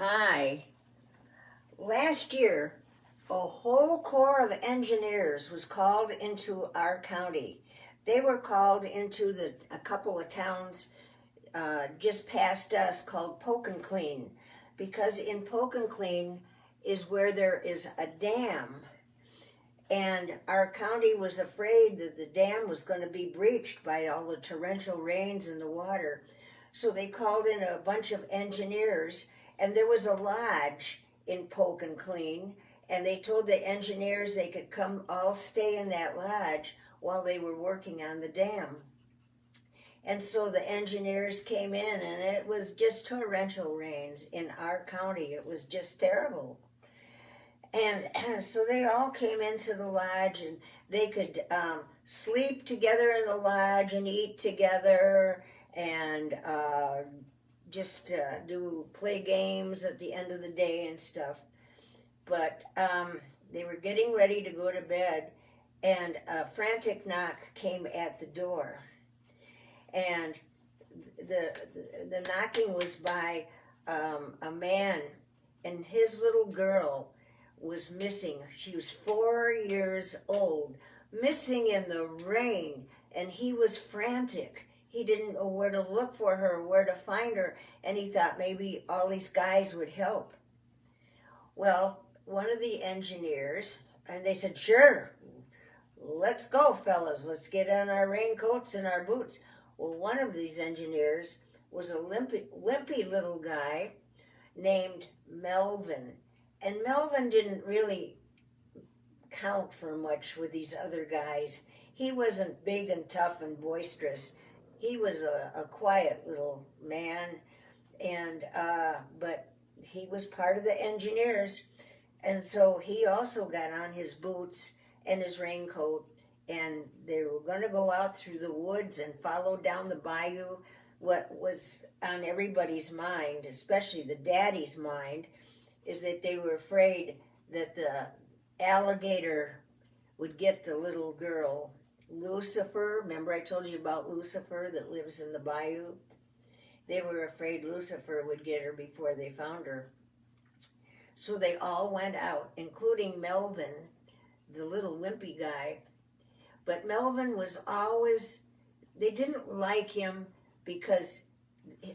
Hi. Last year, a whole corps of engineers was called into our county. They were called into a couple of towns just past us called Pokenclean, because in Pokenclean is where there is a dam, and our county was afraid that the dam was going to be breached by all the torrential rains and the water. So they called in a bunch of engineers, and there was a lodge in Pokenclean, and they told the engineers they could come all stay in that lodge while they were working on the dam. And so the engineers came in, and it was just torrential rains in our county. It was just terrible. And so they all came into the lodge, and they could sleep together in the lodge and eat together, and just play games at the end of the day and stuff. But they were getting ready to go to bed, and a frantic knock came at the door. And the knocking was by a man, and his little girl was missing. She was 4 years old, missing in the rain, and he was frantic. He didn't know where to look for her, where to find her, and he thought maybe all these guys would help. Well, one of the engineers, and they said, "Sure, let's go, fellas. Let's get on our raincoats and our boots." Well, one of these engineers was a wimpy little guy named Melvin. And Melvin didn't really count for much with these other guys. He wasn't big and tough and boisterous. He was a quiet little man, and but he was part of the engineers. And so he also got on his boots and his raincoat, and they were going to go out through the woods and follow down the bayou. What was on everybody's mind, especially the daddy's mind, is that they were afraid that the alligator would get the little girl. Lucifer, remember I told you about Lucifer that lives in the bayou? They were afraid Lucifer would get her before they found her. So they all went out, including Melvin, the little wimpy guy. But Melvin was always, they didn't like him because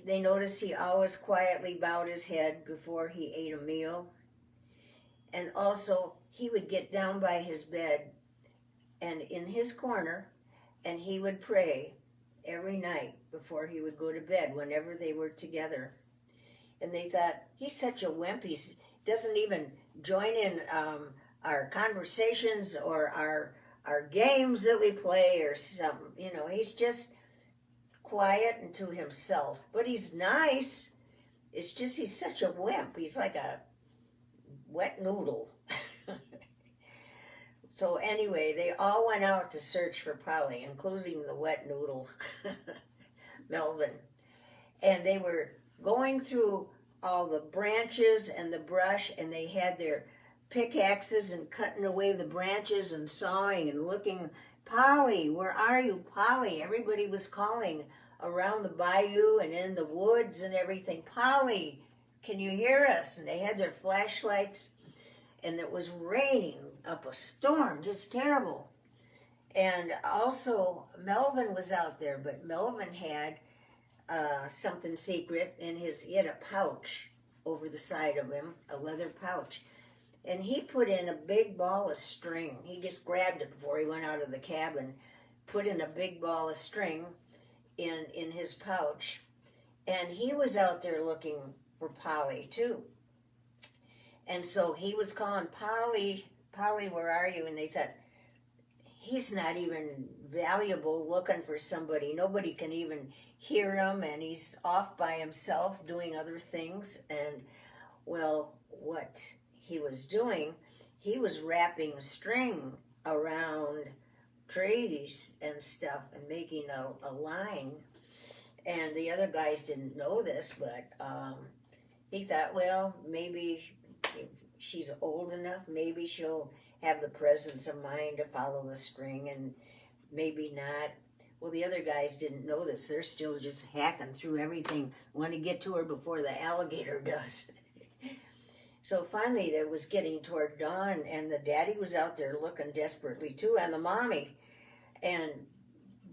they noticed he always quietly bowed his head before he ate a meal. And also, he would get down by his bed and in his corner, and he would pray every night before he would go to bed whenever they were together. And they thought, he's such a wimp. He doesn't even join in our conversations or our games that we play or something. You know, he's just quiet and to himself, but he's nice. It's just he's such a wimp. He's like a wet noodle. So anyway, they all went out to search for Polly, including the wet noodle, Melvin. And they were going through all the branches and the brush, and they had their pickaxes and cutting away the branches and sawing and looking. "Polly, where are you, Polly?" Everybody was calling around the bayou and in the woods and everything. "Polly, can you hear us?" And they had their flashlights, and it was raining up a storm, just terrible. And also Melvin was out there, but Melvin had something secret in he had a pouch over the side of him, a leather pouch. And he put in a big ball of string. He just grabbed it before he went out of the cabin, put in a big ball of string in his pouch. And he was out there looking for Polly too. And so he was calling, "Polly, Polly, where are you?" And they thought, he's not even valuable looking for somebody. Nobody can even hear him, and he's off by himself doing other things. And well, what he was doing, he was wrapping string around trees and stuff and making a line. And the other guys didn't know this, but he thought, well, maybe if she's old enough, maybe she'll have the presence of mind to follow the string, and maybe not. Well, the other guys didn't know this. They're still just hacking through everything, want to get to her before the alligator does. So finally, it was getting toward dawn, and the daddy was out there looking desperately too, and the mommy. And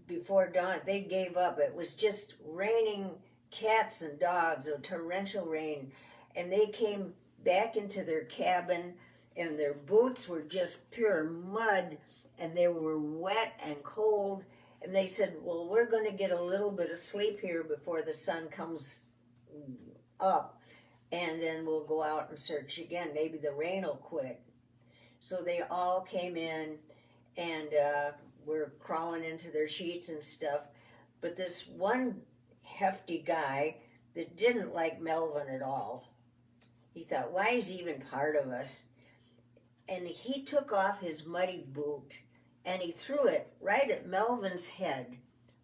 before dawn, they gave up. It was just raining cats and dogs, a torrential rain. And they came back into their cabin, and their boots were just pure mud, and they were wet and cold. And they said, well, we're going to get a little bit of sleep here before the sun comes up, and then we'll go out and search again. Maybe the rain will quit. So they all came in and were crawling into their sheets and stuff. But this one hefty guy that didn't like Melvin at all, he thought, why is he even part of us? And he took off his muddy boot and he threw it right at Melvin's head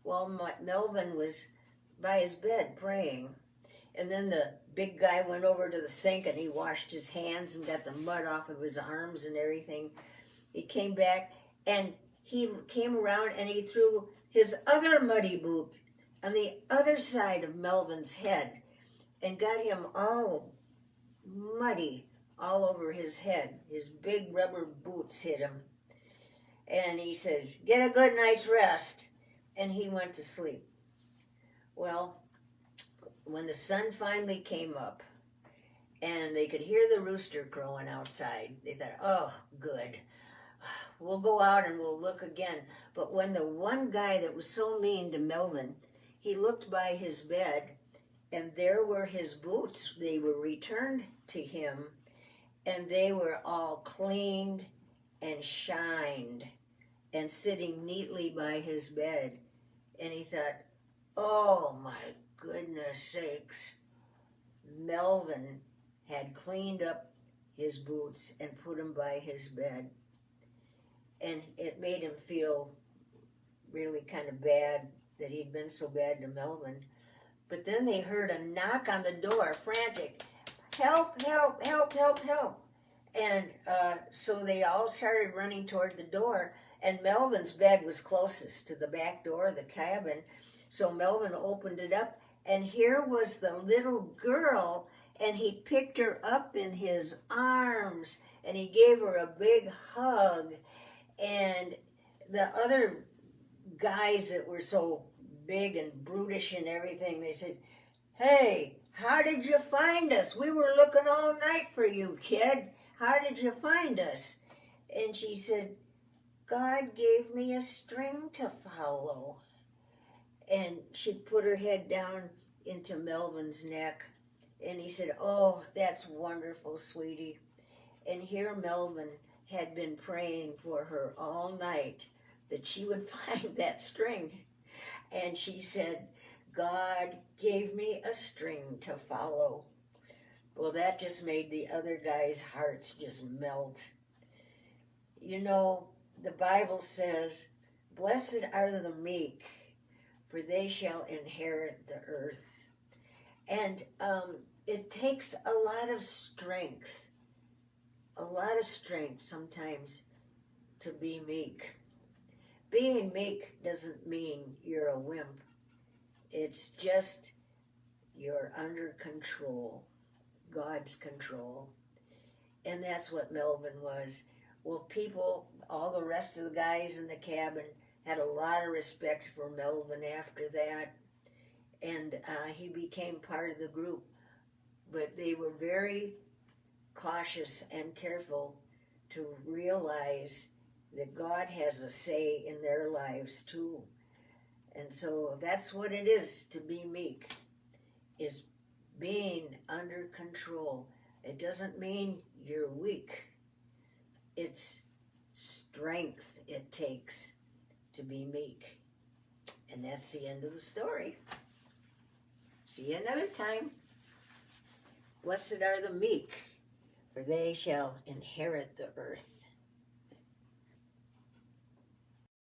while Melvin was by his bed praying. And then the big guy went over to the sink and he washed his hands and got the mud off of his arms and everything. He came back and he came around and he threw his other muddy boot on the other side of Melvin's head and got him all muddy all over his head. His big rubber boots hit him. And he said, get a good night's rest. And he went to sleep. Well, when the sun finally came up and they could hear the rooster crowing outside, they thought, oh, good. We'll go out and we'll look again. But when the one guy that was so mean to Melvin, he looked by his bed and there were his boots. They were returned to him and they were all cleaned and shined and sitting neatly by his bed. And he thought, oh my goodness sakes, Melvin had cleaned up his boots and put them by his bed. And it made him feel really kind of bad that he'd been so bad to Melvin. But then they heard a knock on the door, frantic, help, help, help, help, help. And so they all started running toward the door, and Melvin's bed was closest to the back door of the cabin. So Melvin opened it up, and here was the little girl, and he picked her up in his arms, and he gave her a big hug. And the other guys that were so big and brutish and everything, they said, hey, how did you find us? We were looking all night for you, kid. How did you find us? And she said, God gave me a string to follow. And she put her head down into Melvin's neck. And he said, oh, that's wonderful, sweetie. And here Melvin had been praying for her all night that she would find that string. And she said, God gave me a string to follow. Well, that just made the other guys' hearts just melt. You know, the Bible says, blessed are the meek, for they shall inherit the earth. And it takes a lot of strength sometimes to be meek. Being meek doesn't mean you're a wimp. It's just you're under control, God's control. And that's what Melvin was. Well, people, all the rest of the guys in the cabin had a lot of respect for Melvin after that. And he became part of the group. But they were very cautious and careful to realize that God has a say in their lives too. And so that's what it is to be meek, is being under control. It doesn't mean you're weak. It's strength it takes to be meek. And that's the end of the story. See you another time. Blessed are the meek, for they shall inherit the earth.